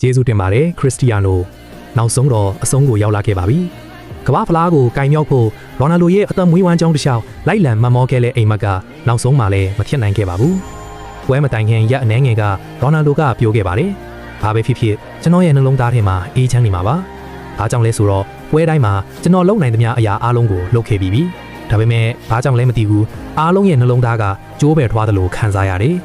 ကျေးဇူးတင်ပါတယ်ခရစ္စတီယာနိုနောက်ဆုံးတော့အဆုံးကိုရောက်လာခဲ့ပါပြီကမ္ဘာဖလားကိုကင်မြောက်ဖို့ရိုနယ်ဒိုရဲ့အသက်မွေးဝမ်းကြောင်းတစ်လျှောက်လိုက်လံမမောခဲ့တဲ့အိမ်မက်ကနောက်ဆုံးမှလည်းမဖြစ်နိုင်ခဲ့ပါဘူးပွဲမတိုင်ခင်ရက်အနှဲငယ်ကရိုနယ်ဒိုကပြောခဲ့ပါတယ်ဘာပဲဖြစ်ဖြစ်ကျွန်တော်ရဲ့နှလုံးသားထဲမှာအေးချမ်းနေမှာပါဘာကြောင့်လဲဆိုတော့ပွဲတိုင်းမှာကျွန်တော်လုပ်နိုင်သမျှအရာအားလုံးကိုလုပ်ခဲ့ပြီးပြီဒါပေမဲ့ဘာကြောင့်လဲမသိဘူးအားလုံးရဲ့နှလုံးသားကကျိုးပဲထွားသလိုခံစားရတယ်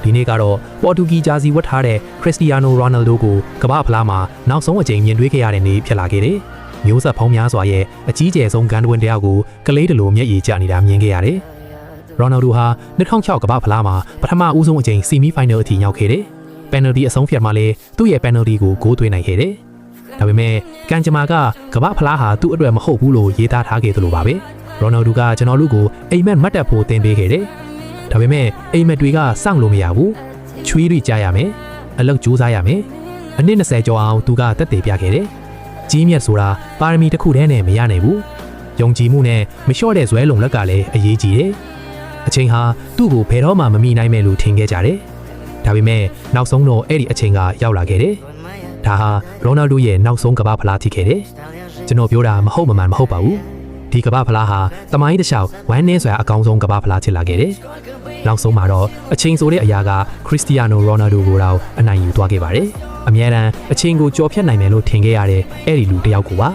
ဒီနေ့ကတော့ပေါ်တူဂီဂျာစီဝတ်ထားတဲ့ခရစ္စတီယာနိုရိုနယ်ဒိုကိုကမ္ဘာဖလားမှာနောက်ဆုံးအကြိမ်မြင်တွေ့ခဲ့ရတဲ့နေ့ဖြစ်လာခဲ့တယ်။မျိုးဆက်ဖုံးများစွာရဲ့အကြီးကျယ်ဆုံးဂန်ဒဝင်တယောက်ကိုကလေးတလိုမျက်ရည်ကျနေတာမြင်ခဲ့ရတယ်။ရိုနယ်ဒိုဟာ2006ကမ္ဘာဖလားမှာပထမဦးဆုံးအကြိမ်ဆီမီဖိုင်နယ်အထိရောက်ခဲ့တယ်။ပယ်နယ်တီအဆုံးဖြတ်မှာလည်းသူ့ရဲ့ပယ်နယ်တီကိုဂိုးသွင်းနိုင်ခဲ့တယ်။ဒါပေမဲ့ကန်ဂျမာကကမ္ဘာဖလားဟာသူ့အတွက်မဟုတ်ဘူးလို့ရေးသားထားခဲ့သလိုပါပဲ။ရိုနယ်ဒိုကကျွန်တော်တို့ကိုအိမ်မက်မှတ်တက်ဖို့တင်ပေးခဲ့တယ်။ဒါပေမဲ့အိမ်မက်တွေကစောင့်လို့မရဘူး။ချွေးတွေကြားရမယ်။အလုပ်ကြိုးစားရမယ်။အနည်း20ကျော်အောင်သူကတက်တည်ပြခဲ့တယ်။ကြီးမြတ်ဆိုတာပါရမီတစ်ခုတည်းနဲ့မရနိုင်ဘူး။ယုံကြည်မှုနဲ့မလျှော့တဲ့ဇွဲလုံလက်ကလည်းအရေးကြီးတယ်။အချိန်ဟာသူ့ကိုဘယ်တော့မှမမိနိုင်မယ်လို့ထင်ခဲ့ကြတယ်။ဒါပေမဲ့နောက်ဆုံးတော့အဲ့ဒီအချိန်ကရောက်လာခဲ့တယ်။ဒါဟာရိုနယ်ဒိုရဲ့နောက်ဆုံးကမ္ဘာဖလားဖြစ်ခဲ့တယ်။ကျွန်တော်ပြောတာမဟုတ်မှန်မဟုတ်ပါဘူး။ဒီကမ္ဘာဖလားဟာတမိုင်းတစ်လျှောက်ဝမ်းနည်းစွာအကောင်းဆုံးကမ္ဘာဖလားဖြစ်လာခဲ့တယ်။နောက်ဆုံးမှာတော့အချိန်ဆိုတဲ့အရာကခရစ္စတီယာနိုရိုနယ်ဒိုကိုတော့အနိုင်ယူသွားခဲ့ပါတယ်။အမြဲတမ်းအချိန်ကိုကြော်ဖြတ်နိုင်မယ်လို့ထင်ခဲ့ရတဲ့အဲ့ဒီလူတစ်ယောက်ကိုပါ